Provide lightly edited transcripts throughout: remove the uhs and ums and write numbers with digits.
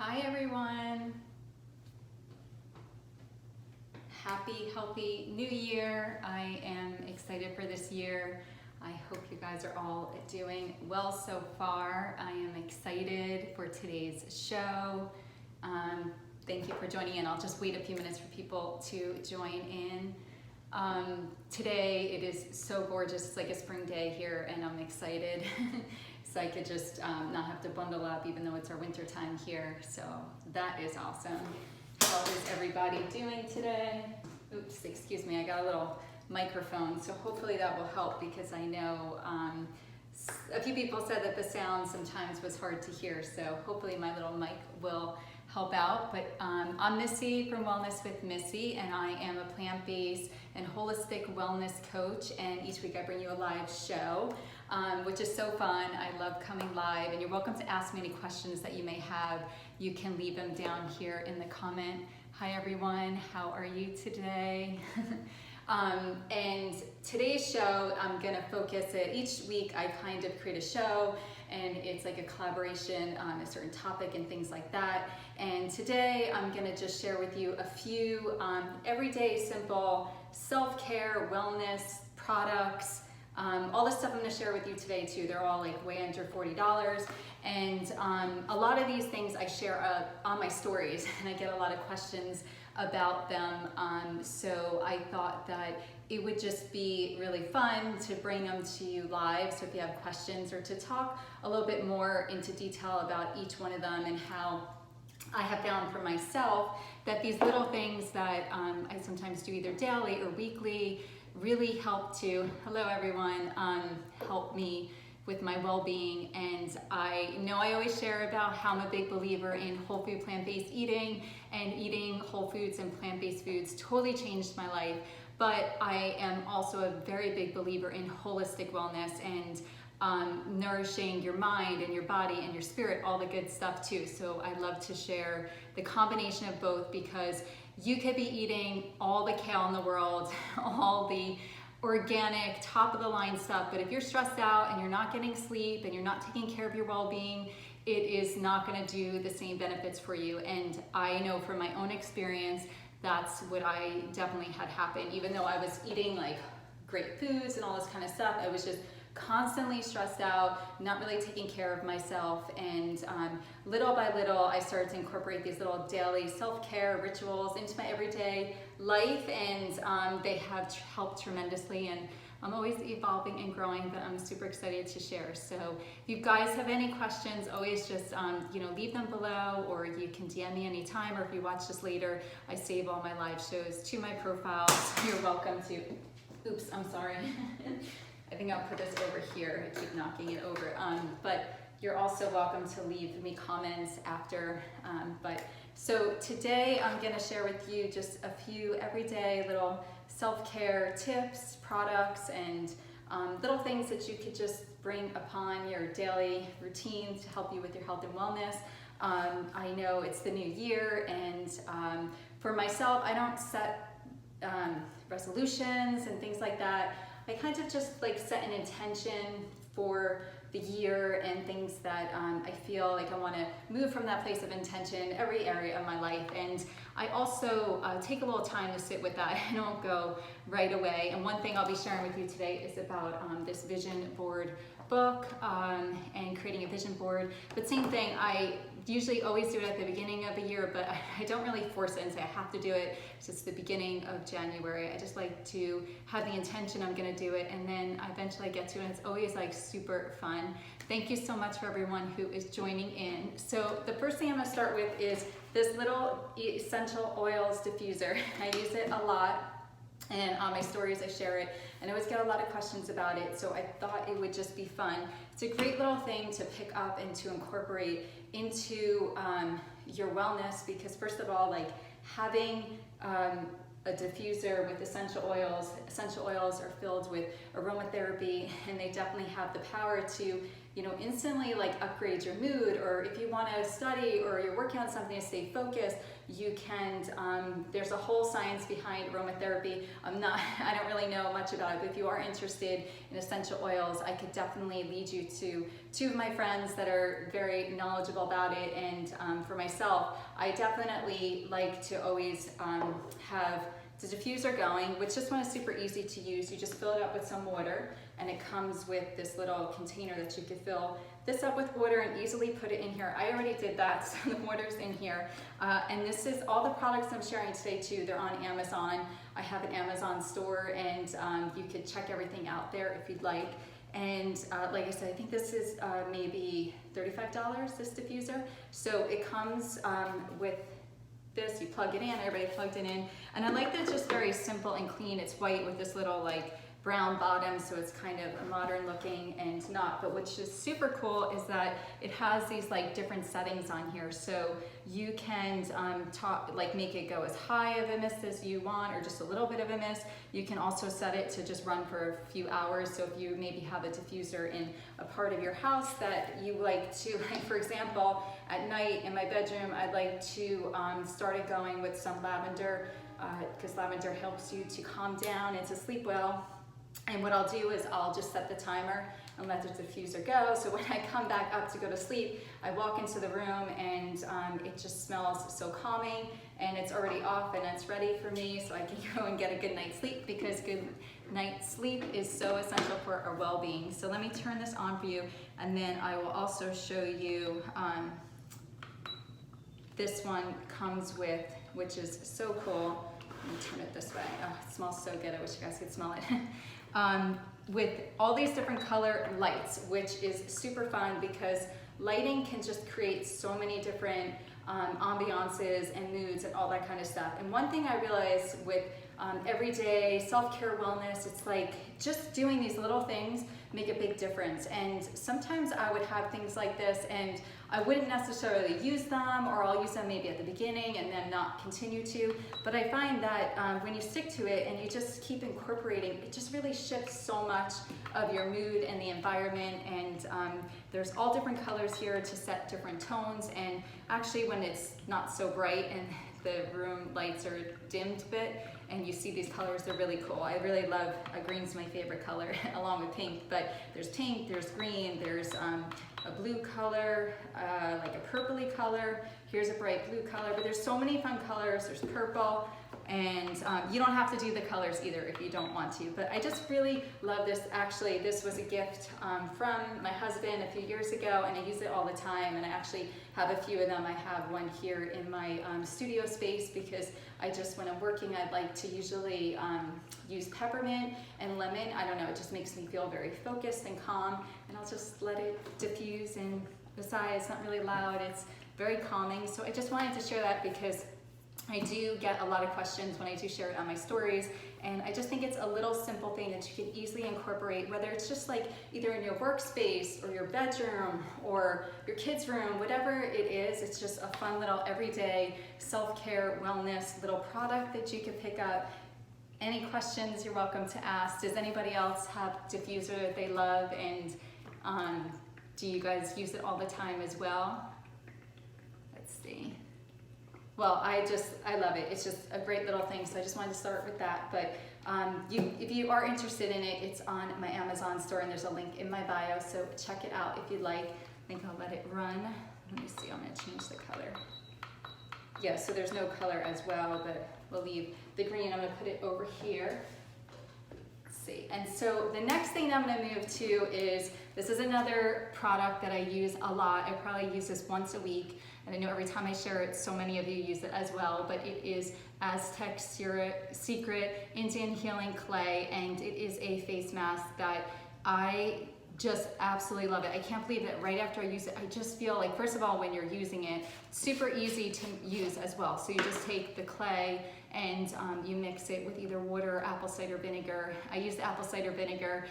Hi everyone. Happy, healthy new year. I am excited for this year. I hope you guys are all doing well so far. I am excited for today's show. Thank you for joining in. I'll just wait a few minutes for people to join in. Today it is so gorgeous. It's like a spring day here and I'm excited. So I could just not have to bundle up even though it's our winter time here. So that is awesome. How is everybody doing today? Oops, excuse me, I got a little microphone. So hopefully that will help because I know a few people said that the sound sometimes was hard to hear. So hopefully my little mic will help out. But I'm Missy from Wellness with Missy, and I am a plant-based and holistic wellness coach. And each week I bring you a live show, which is so fun. I love coming live, and you're welcome to ask me any questions that you may have. You can leave them down here in the comment. Hi everyone, how are you today? And today's show, I'm gonna focus it. Each week I kind of create a show and it's like a collaboration on a certain topic and things like that. And today I'm gonna just share with you a few everyday simple self-care, wellness products, all the stuff I'm gonna share with you today too. They're all like way under $40. And a lot of these things I share on my stories and I get a lot of questions about them. So I thought that it would just be really fun to bring them to you live. So if you have questions or to talk a little bit more into detail about each one of them and how I have found for myself that these little things that I sometimes do either daily or weekly really help to, hello everyone, help me with my well-being. And I know I always share about how I'm a big believer in whole food plant-based eating, and eating whole foods and plant-based foods totally changed my life. But I am also a very big believer in holistic wellness and nourishing your mind and your body and your spirit, all the good stuff too. So I love to share the combination of both, because you could be eating all the kale in the world, all the organic, top of the line stuff, but if you're stressed out and you're not getting sleep and you're not taking care of your well-being, it is not going to do the same benefits for you. And I know from my own experience, that's what I definitely had happen. Even though I was eating like great foods and all this kind of stuff, I was just constantly stressed out, not really taking care of myself. And little by little, I started to incorporate these little daily self-care rituals into my everyday life, and they have helped tremendously. And I'm always evolving and growing, but I'm super excited to share. So if you guys have any questions, always just leave them below, or you can DM me anytime, or if you watch this later, I save all my live shows to my profile. So you're welcome to, oops, I'm sorry. I think I'll put this over here. I keep knocking it over. But you're also welcome to leave me comments after. So today I'm gonna share with you just a few everyday little self-care tips, products, and little things that you could just bring upon your daily routine to help you with your health and wellness. I know it's the new year, and for myself, I don't set resolutions and things like that. I kind of just like set an intention for the year and things that I feel like I want to move from that place of intention every area of my life. And I also take a little time to sit with that. I don't go right away. And one thing I'll be sharing with you today is about this vision board book and creating a vision board. But same thing, I usually always do it at the beginning of the year, but I don't really force it and say I have to do it. It's just the beginning of January. I just like to have the intention I'm gonna do it, and then I eventually get to it, and it's always like super fun. Thank you so much for everyone who is joining in. So the first thing I'm gonna start with is this little essential oils diffuser. I use it a lot. And on my stories I share it, and I always get a lot of questions about it, so I thought it would just be fun. It's a great little thing to pick up and to incorporate into your wellness, because first of all, like having a diffuser with essential oils are filled with aromatherapy, and they definitely have the power to instantly like upgrade your mood, or if you want to study or you're working on something to stay focused, you can, there's a whole science behind aromatherapy. I don't really know much about it, but if you are interested in essential oils, I could definitely lead you to two of my friends that are very knowledgeable about it. And for myself, I definitely like to always have the diffuser going, which this one is super easy to use. You just fill it up with some water, and it comes with this little container that you could fill this up with water and easily put it in here. I already did that, so the water's in here. And this is all the products I'm sharing today too. They're on Amazon. I have an Amazon store, and you could check everything out there if you'd like. And like I said, I think this is maybe $35, this diffuser. So it comes with this, you plug it in, everybody plugged it in. And I like that it's just very simple and clean. It's white with this little like brown bottom, so it's kind of modern looking and not, but which is super cool is that it has these like different settings on here. So you can make it go as high of a mist as you want, or just a little bit of a mist. You can also set it to just run for a few hours. So if you maybe have a diffuser in a part of your house that you like to, like for example, at night in my bedroom, I'd like to start it going with some lavender, because lavender helps you to calm down and to sleep well. And what I'll do is I'll just set the timer and let the diffuser go. So when I come back up to go to sleep, I walk into the room and it just smells so calming, and it's already off and it's ready for me, so I can go and get a good night's sleep, because good night's sleep is so essential for our well-being. So let me turn this on for you, and then I will also show you this one comes with, which is so cool. Let me turn it this way. Oh, it smells so good. I wish you guys could smell it. With all these different color lights, which is super fun because lighting can just create so many different ambiances and moods and all that kind of stuff. And one thing I realized with everyday self-care wellness, it's like just doing these little things make a big difference. And sometimes I would have things like this and I wouldn't necessarily use them, or I'll use them maybe at the beginning and then not continue to. But I find that when you stick to it and you just keep incorporating, it just really shifts so much of your mood and the environment. And there's all different colors here to set different tones. And actually when it's not so bright and the room lights are dimmed a bit and you see these colors, they're really cool. I really love, green's my favorite color along with pink, but there's pink, there's green, there's a blue color, like a purpley color. Here's a bright blue color, but there's so many fun colors. There's purple, and you don't have to do the colors either if you don't want to, but I just really love this. Actually, this was a gift from my husband a few years ago, and I use it all the time, and I actually have a few of them. I have one here in my studio space because I just, when I'm working, I'd like to usually use peppermint and lemon. I don't know, it just makes me feel very focused and calm, and I'll just let it diffuse, and besides, it's not really loud, it's very calming. So I just wanted to share that because I do get a lot of questions when I do share it on my stories, and I just think it's a little simple thing that you can easily incorporate, whether it's just like either in your workspace or your bedroom or your kids' room, whatever it is. It's just a fun little everyday self-care wellness little product that you can pick up. Any questions you're welcome to ask. Does anybody else have diffuser that they love, and do you guys use it all the time as well? Let's see. Well, I love it. It's just a great little thing, so I just wanted to start with that. But if you are interested in it, it's on my Amazon store, and there's a link in my bio, so check it out if you'd like. I think I'll let it run. Let me see, I'm gonna change the color. Yeah, so there's no color as well, but we'll leave the green. I'm gonna put it over here. Let's see. And so the next thing I'm gonna move to is, this is another product that I use a lot. I probably use this once a week. And I know every time I share it, so many of you use it as well, but it is Aztec Secret Indian Healing Clay, and it is a face mask that I just absolutely love it. I can't believe that right after I use it, I just feel like, first of all, when you're using it, super easy to use as well. So you just take the clay and you mix it with either water or apple cider vinegar. I use the apple cider vinegar.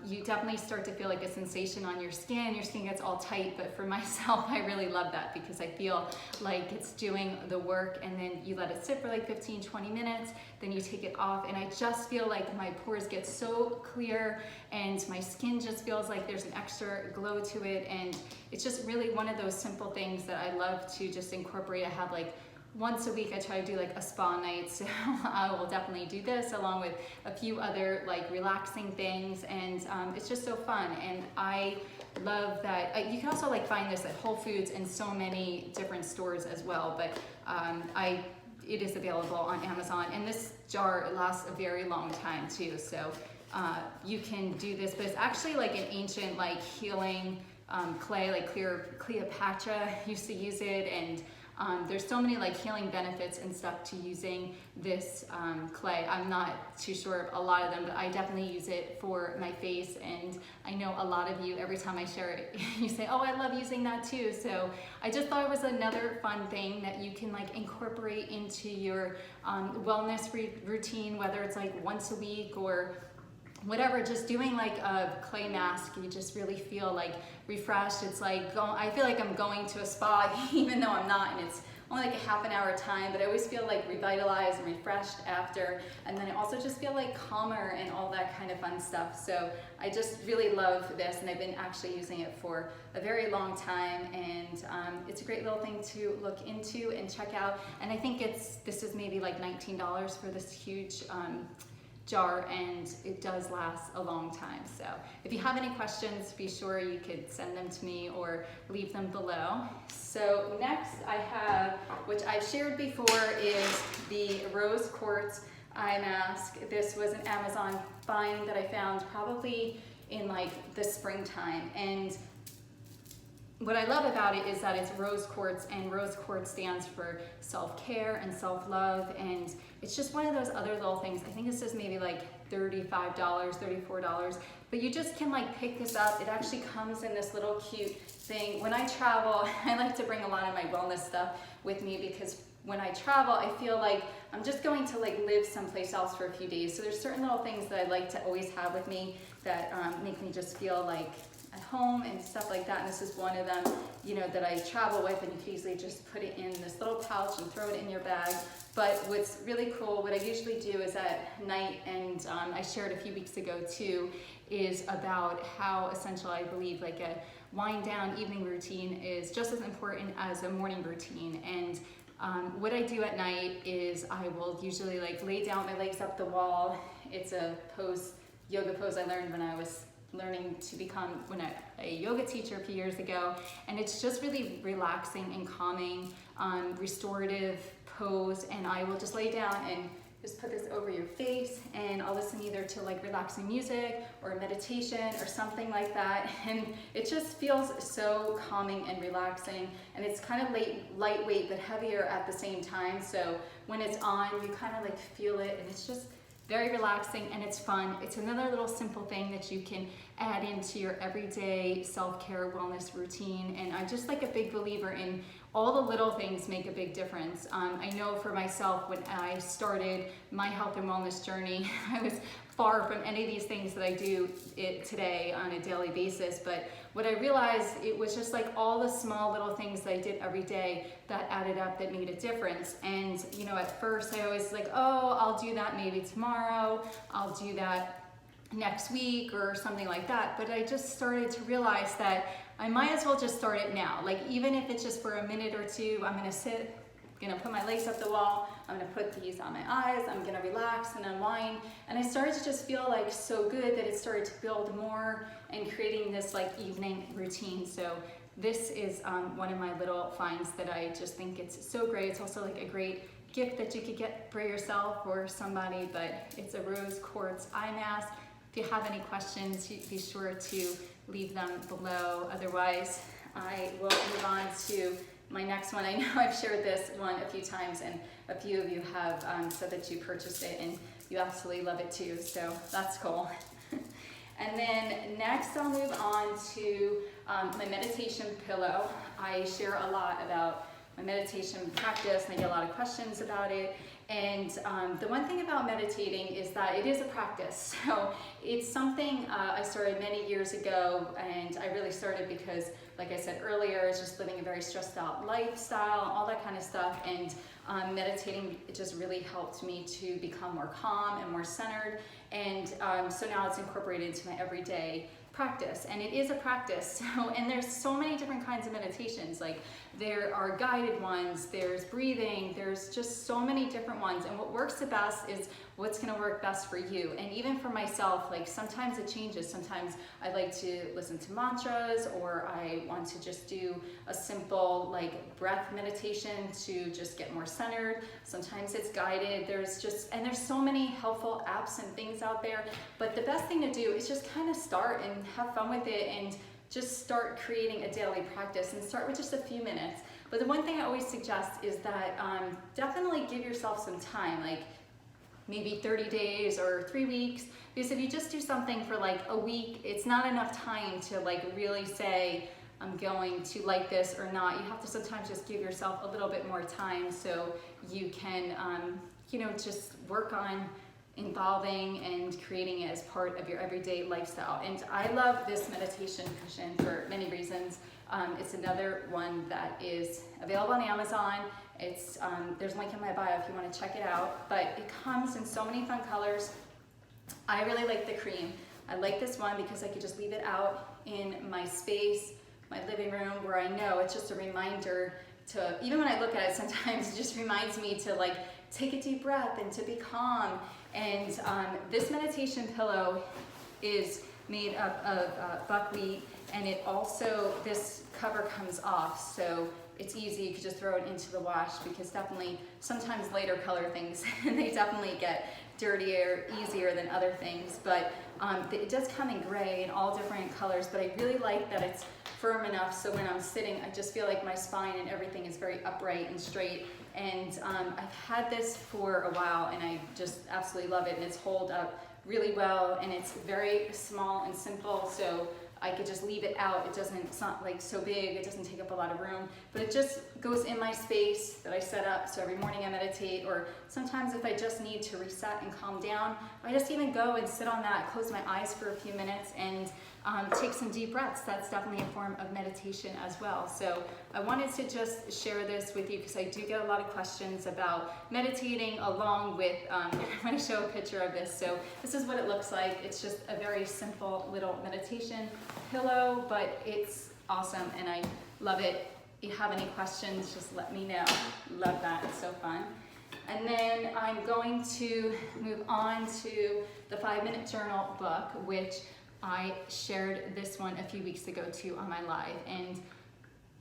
You definitely start to feel like a sensation on your skin. Your skin gets all tight, but for myself, I really love that because I feel like it's doing the work, and then you let it sit for like 15-20 minutes, then you take it off, and I just feel like my pores get so clear and my skin just feels like there's an extra glow to it, and it's just really one of those simple things that I love to just incorporate. I have like once a week I try to do like a spa night, so I will definitely do this along with a few other like relaxing things, and it's just so fun. And I love that you can also like find this at Whole Foods and so many different stores as well, but it is available on Amazon, and this jar lasts a very long time too, so you can do this. But it's actually like an ancient like healing clay, like Cleopatra used to use it, and there's so many like healing benefits and stuff to using this clay. I'm not too sure of a lot of them, but I definitely use it for my face, and I know a lot of you, every time I share it, you say, oh, I love using that too. So I just thought it was another fun thing that you can like incorporate into your wellness routine, whether it's like once a week or whatever. Just doing like a clay mask, you just really feel like refreshed. It's like I feel like I'm going to a spa even though I'm not, and it's only like a half an hour time, but I always feel like revitalized and refreshed after, and then I also just feel like calmer and all that kind of fun stuff. So I just really love this, and I've been actually using it for a very long time, and it's a great little thing to look into and check out. And I think this is maybe like $19 for this huge jar, and it does last a long time. So if you have any questions, be sure you could send them to me or leave them below. So next I have, which I've shared before, is the rose quartz eye mask. This was an Amazon find that I found probably in like the springtime, and what I love about it is that it's rose quartz, and rose quartz stands for self-care and self-love, and it's just one of those other little things. I think this is maybe like $35, $34, but you just can like pick this up. It actually comes in this little cute thing. When I travel, I like to bring a lot of my wellness stuff with me, because when I travel, I feel like I'm just going to like live someplace else for a few days. So there's certain little things that I like to always have with me that make me just feel like at home and stuff like that. And this is one of them, you know, that I travel with, and you can easily just put it in this little pouch and throw it in your bag. But what's really cool, what I usually do is at night, and I shared a few weeks ago too, is about how essential I believe like a wind down evening routine is just as important as a morning routine. And what I do at night is I will usually like lay down my legs up the wall. It's a yoga pose I learned when I was learning to become a yoga teacher a few years ago, and it's just really relaxing and calming, restorative pose. And I will just lay down and just put this over your face, and I'll listen either to like relaxing music or meditation or something like that, and it just feels so calming and relaxing, and it's kind of lightweight but heavier at the same time. So when it's on, you kind of like feel it, and it's just very relaxing and it's fun. It's another little simple thing that you can add into your everyday self-care wellness routine. And I'm just like a big believer in all the little things make a big difference. I know for myself, when I started my health and wellness journey, I was far from any of these things that I do today on a daily basis. But what I realized, it was just like all the small little things that I did every day that added up, that made a difference. And you know, at first I always like, oh, I'll do that maybe tomorrow, I'll do that next week or something like that. But I just started to realize that I might as well just start it now. Like even if it's just for a minute or two, I'm gonna sit, put my legs up the wall, I'm gonna put these on my eyes, I'm gonna relax and unwind. And I started to just feel like so good that it started to build more and creating this like evening routine. So this is one of my little finds that I just think it's so great. It's also like a great gift that you could get for yourself or somebody, but it's a rose quartz eye mask. If you have any questions, be sure to leave them below. Otherwise, I will move on to my next one. I know I've shared this one a few times, and a few of you have said that you purchased it and you absolutely love it too, so that's cool. And then next I'll move on to my meditation pillow. I share a lot about my meditation practice, and I get a lot of questions about it. And the one thing about meditating is that it is a practice. So it's something I started many years ago, and I really started because, like I said earlier, I was just living a very stressed out lifestyle, all that kind of stuff. And meditating, it just really helped me to become more calm and more centered. And so now it's incorporated into my everyday practice, and it is a practice. So, and there's so many different kinds of meditations. Like there are guided ones, there's breathing, there's just so many different ones, and what works the best is what's going to work best for you. And even for myself, like sometimes it changes. Sometimes I like to listen to mantras, or I want to just do a simple like breath meditation to just get more centered. Sometimes it's guided. There's so many helpful apps and things out there, but the best thing to do is just kind of start and have fun with it, and just start creating a daily practice, and start with just a few minutes. But the one thing I always suggest is that definitely give yourself some time, like maybe 30 days or 3 weeks, because if you just do something for like a week, it's not enough time to like really say, I'm going to like this or not. You have to sometimes just give yourself a little bit more time so you can, just work on involving and creating it as part of your everyday lifestyle. And I love this meditation cushion for many reasons. It's another one that is available on Amazon. It's there's a link in my bio if you want to check it out, but it comes in so many fun colors. I really like the cream. I like this one because I could just leave it out in my space, my living room, where I know it's just a reminder to, even when I look at it sometimes, it just reminds me to like take a deep breath and to be calm. And this meditation pillow is made up of buckwheat, and it also, this cover comes off, so it's easy. You could just throw it into the wash, because definitely sometimes lighter color things, they definitely get dirtier, easier than other things. But it does come in gray and all different colors, but I really like that it's firm enough so when I'm sitting, I just feel like my spine and everything is very upright and straight. And I've had this for a while, and I just absolutely love it, and it's holed up really well, and it's very small and simple, so I could just leave it out. It's not like so big, it doesn't take up a lot of room, but it just goes in my space that I set up. So every morning I meditate, or sometimes if I just need to reset and calm down, I just even go and sit on that, close my eyes for a few minutes, and take some deep breaths. That's definitely a form of meditation as well. So I wanted to just share this with you because I do get a lot of questions about meditating along with, I'm going to show a picture of this. So this is what it looks like. It's just a very simple little meditation pillow, but it's awesome and I love it. If you have any questions, just let me know. Love that, it's so fun. And then I'm going to move on to the 5-Minute Journal book, which I shared this one a few weeks ago too on my live. And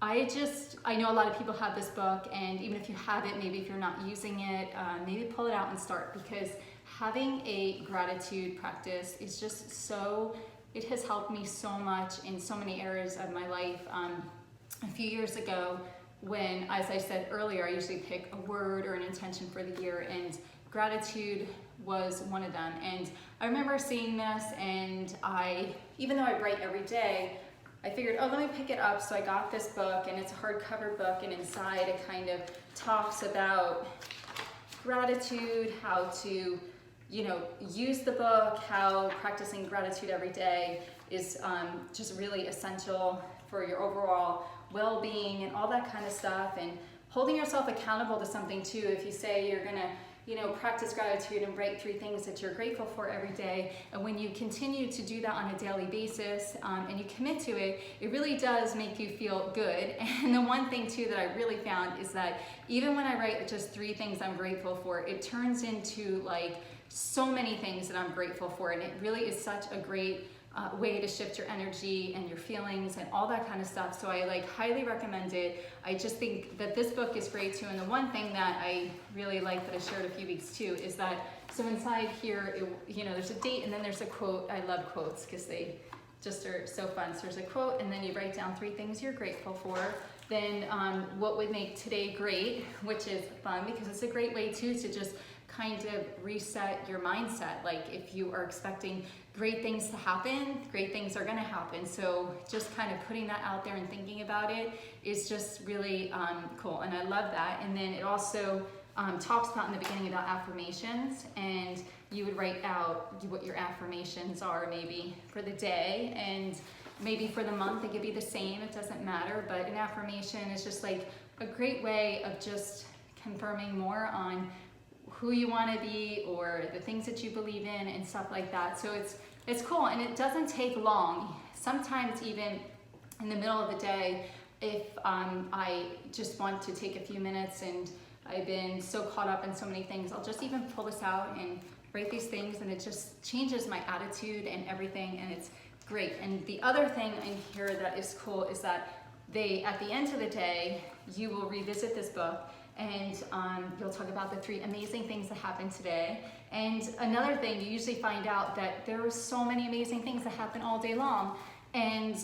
I know a lot of people have this book, and even if you have it, maybe if you're not using it, maybe pull it out and start, because having a gratitude practice is just so, it has helped me so much in so many areas of my life. A few years ago, when, as I said earlier, I usually pick a word or an intention for the year, and gratitude was one of them. And I remember seeing this, and even though I write every day, I figured, oh, let me pick it up. So I got this book, and it's a hardcover book, and inside it kind of talks about gratitude, how to, use the book, how practicing gratitude every day is just really essential for your overall well-being and all that kind of stuff, and holding yourself accountable to something too. If you say you're gonna practice gratitude and write 3 things that you're grateful for every day, and when you continue to do that on a daily basis and you commit to it, it really does make you feel good. And the one thing too that I really found is that even when I write just 3 things I'm grateful for, it turns into like so many things that I'm grateful for, and it really is such a great way to shift your energy and your feelings and all that kind of stuff. So I highly recommend it. I just think that this book is great too. And the one thing that I really like that I shared a few weeks too is that, so inside here, there's a date and then there's a quote. I love quotes because they just are so fun. So there's a quote, and then you write down 3 things you're grateful for. Then what would make today great, which is fun because it's a great way too to just kind of reset your mindset. Like if you are expecting great things to happen, great things are gonna happen. So just kind of putting that out there and thinking about it is just really cool, and I love that. And then it also talks about in the beginning about affirmations, and you would write out what your affirmations are maybe for the day, and maybe for the month it could be the same, it doesn't matter, but an affirmation is just like a great way of just confirming more on who you want to be or the things that you believe in and stuff like that. So it's cool, and it doesn't take long. Sometimes even in the middle of the day, if I just want to take a few minutes and I've been so caught up in so many things, I'll just even pull this out and write these things, and it just changes my attitude and everything, and it's great. And the other thing in here that is cool is that at the end of the day, you will revisit this book, and you'll talk about the 3 amazing things that happened today. And another thing, you usually find out that there are so many amazing things that happen all day long. And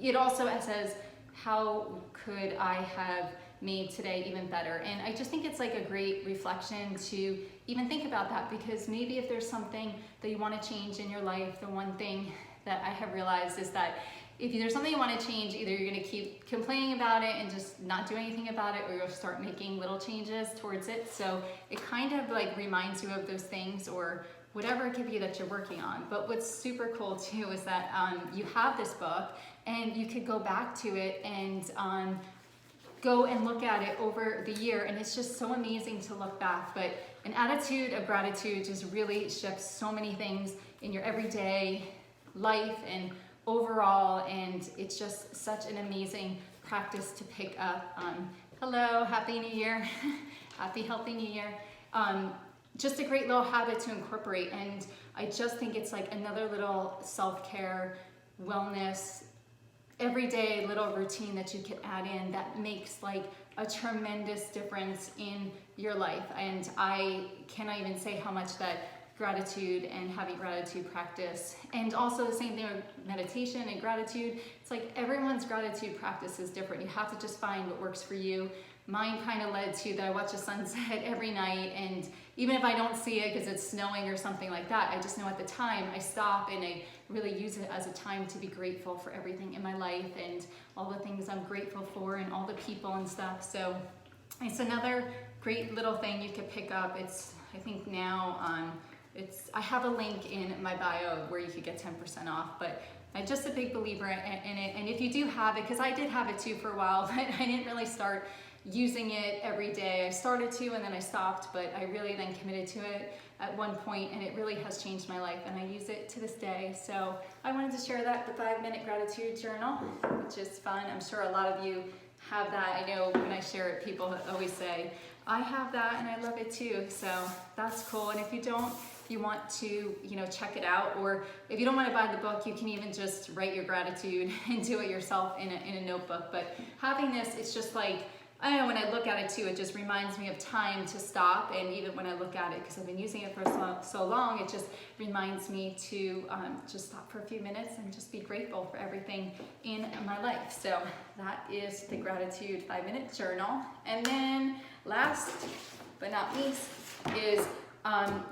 it also says, how could I have made today even better? And I just think it's like a great reflection to even think about that, because maybe if there's something that you want to change in your life, the one thing that I have realized is that if there's something you want to change, either you're going to keep complaining about it and just not do anything about it, or you'll start making little changes towards it. So it kind of like reminds you of those things, or whatever it could be that you're working on. But what's super cool too is that you have this book, and you could go back to it and go and look at it over the year, and it's just so amazing to look back. But an attitude of gratitude just really shifts so many things in your everyday life and overall, and it's just such an amazing practice to pick up. Hello, Happy New Year. Happy Healthy New Year. Just a great little habit to incorporate, and I just think it's like another little self-care, wellness, everyday little routine that you could add in that makes like a tremendous difference in your life. And I cannot even say how much that gratitude and having gratitude practice, and also the same thing with meditation and gratitude, it's like everyone's gratitude practice is different. You have to just find what works for you. Mine kind of led to that I watch a sunset every night, and even if I don't see it because it's snowing or something like that, I just know at the time I stop and I really use it as a time to be grateful for everything in my life and all the things I'm grateful for and all the people and stuff. So it's another great little thing you could pick up. It's, I think now, I have a link in my bio where you could get 10% off, but I'm just a big believer in it. And if you do have it, because I did have it too for a while, but I didn't really start using it every day. I started to, and then I stopped, but I really then committed to it at one point, and it really has changed my life, and I use it to this day. So I wanted to share that, the 5-minute gratitude journal, which is fun. I'm sure a lot of you have that. I know when I share it, people always say, I have that and I love it too. So that's cool. And if you don't, if you want to, check it out, or if you don't want to buy the book, you can even just write your gratitude and do it yourself in a notebook. But having this, it's just like, I don't know, when I look at it too, it just reminds me of time to stop. And even when I look at it, because I've been using it for so long, it just reminds me to just stop for a few minutes and just be grateful for everything in my life. So that is the gratitude 5-minute journal. And then last but not least is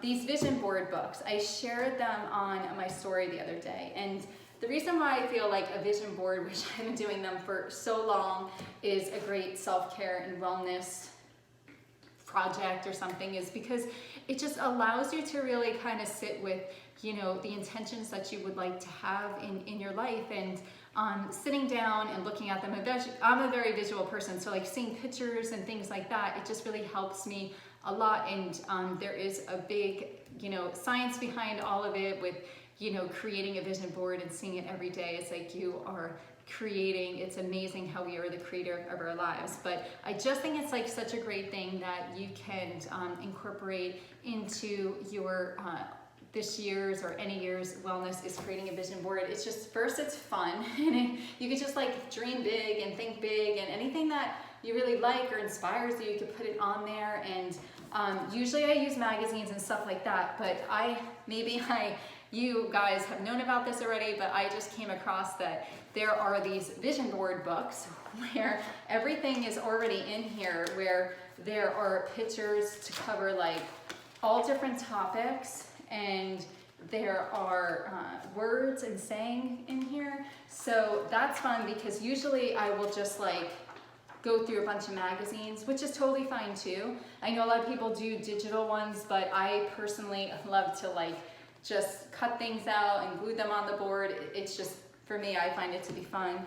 these vision board books. I shared them on my story the other day, and the reason why I feel like a vision board, which I've been doing them for so long, is a great self-care and wellness project or something, is because it just allows you to really kind of sit with, the intentions that you would like to have in your life, and sitting down and looking at them. I'm a very visual person, so like seeing pictures and things like that, it just really helps me a lot. And there is a big, science behind all of it with, creating a vision board and seeing it every day. It's like you are creating, it's amazing how we are the creator of our lives. But I just think it's like such a great thing that you can incorporate into your this year's or any year's wellness, is creating a vision board. It's just, first, it's fun, and you can just like dream big and think big, and anything that you really like or inspires you, you can put it on there. And usually I use magazines and stuff like that, but you guys have known about this already, but I just came across that there are these vision board books where everything is already in here, where there are pictures to cover like all different topics, and there are words and saying in here. So that's fun because usually I will just like go through a bunch of magazines, which is totally fine too. I know a lot of people do digital ones, but I personally love to like just cut things out and glue them on the board. It's just, for me, I find it to be fun.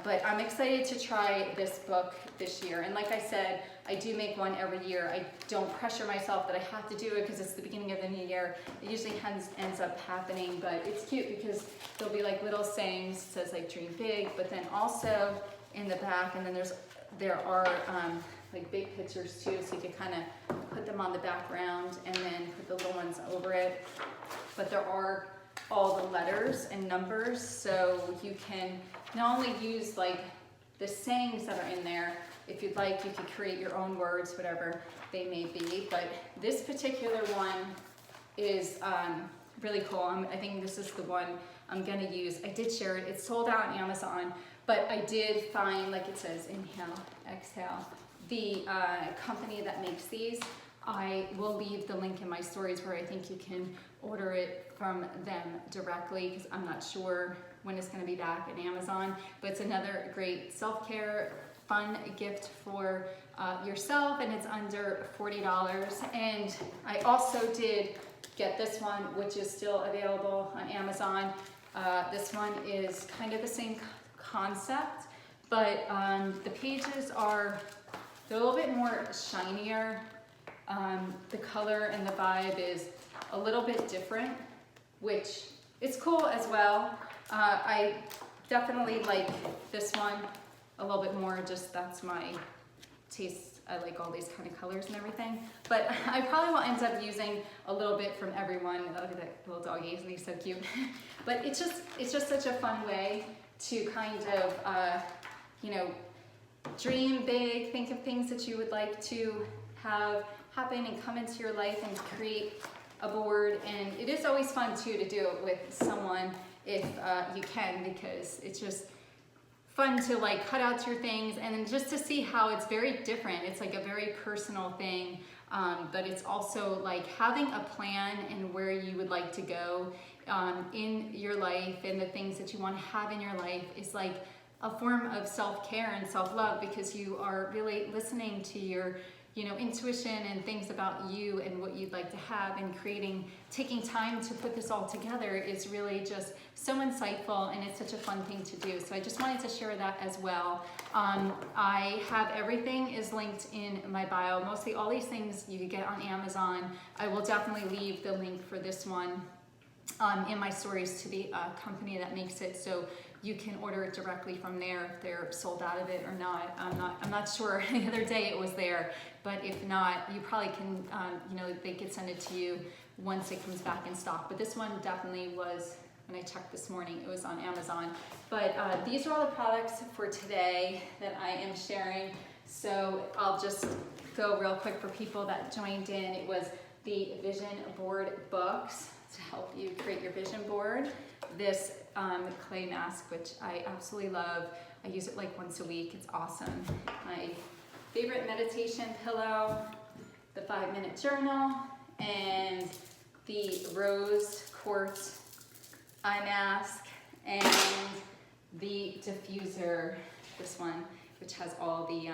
But I'm excited to try this book this year. And like I said, I do make one every year. I don't pressure myself that I have to do it because it's the beginning of the new year. It usually ends up happening, but it's cute because there'll be like little sayings. It says like dream big, but then also in the back, and then there are like big pictures too, so you can kind of put them on the background and then put the little ones over it. But there are all the letters and numbers, so you can not only use like the sayings that are in there. If you'd like, you could create your own words, whatever they may be. But this particular one is really cool. I think this is the one I'm gonna use. I did share it. It's sold out on Amazon, but I did find, like it says, inhale, exhale, the company that makes these. I will leave the link in my stories where I think you can order it from them directly because I'm not sure when it's going to be back at Amazon. But it's another great self-care, fun gift for yourself, and it's under $40. And I also did get this one, which is still available on Amazon. This one is kind of the same concept, but the pages they're a little bit more shinier. The color and the vibe is a little bit different, which is cool as well. I definitely like this one a little bit more, just that's my taste. I like all these kind of colors and everything, but I probably will end up using a little bit from everyone. Look at that little doggy, isn't he so cute? But it's just such a fun way to kind of, you know, dream big, think of things that you would like to have happen and come into your life and create a board. And it is always fun too to do it with someone if you can, because it's just fun to like cut out your things and then just to see how it's very different. It's like a very personal thing, but it's also like having a plan and where you would like to go in your life and the things that you want to have in your life is like a form of self-care and self-love, because you are really listening to your intuition and things about you and what you'd like to have, and taking time to put this all together is really just so insightful, and it's such a fun thing to do. So I just wanted to share that as well. I have everything is linked in my bio. Mostly all these things you could get on Amazon. I will definitely leave the link for this one in my stories to the company that makes it, so you can order it directly from there if they're sold out of it or not. I'm not sure. The other day it was there, but if not, you probably can, they could send it to you once it comes back in stock. But this one definitely was, when I checked this morning, it was on Amazon. But these are all the products for today that I am sharing. So I'll just go real quick for people that joined in. It was the vision board books to help you create your vision board. This clay mask, which I absolutely love. I use it like once a week. It's awesome. My favorite meditation pillow, the 5-minute journal, and the rose quartz eye mask, and the diffuser, this one, which has all the,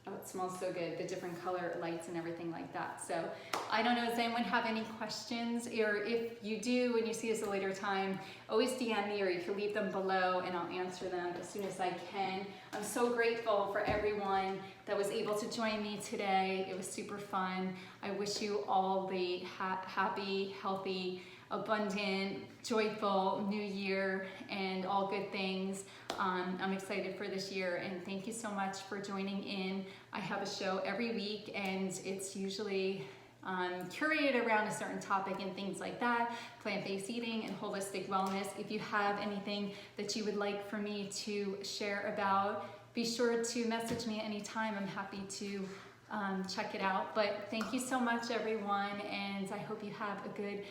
oh, it smells so good, the different color lights and everything like that. So I don't know, does anyone have any questions? Or if you do and you see us at a later time, always DM me, or you can leave them below and I'll answer them as soon as I can. I'm so grateful for everyone that was able to join me today. It was super fun. I wish you all the happy, healthy, abundant, joyful new year and all good things. I'm excited for this year, and thank you so much for joining in. I have a show every week, and it's usually curated around a certain topic and things like that, plant-based eating and holistic wellness. If you have anything that you would like for me to share about, be sure to message me anytime. I'm happy to check it out. But thank you so much, everyone, and I hope you have a good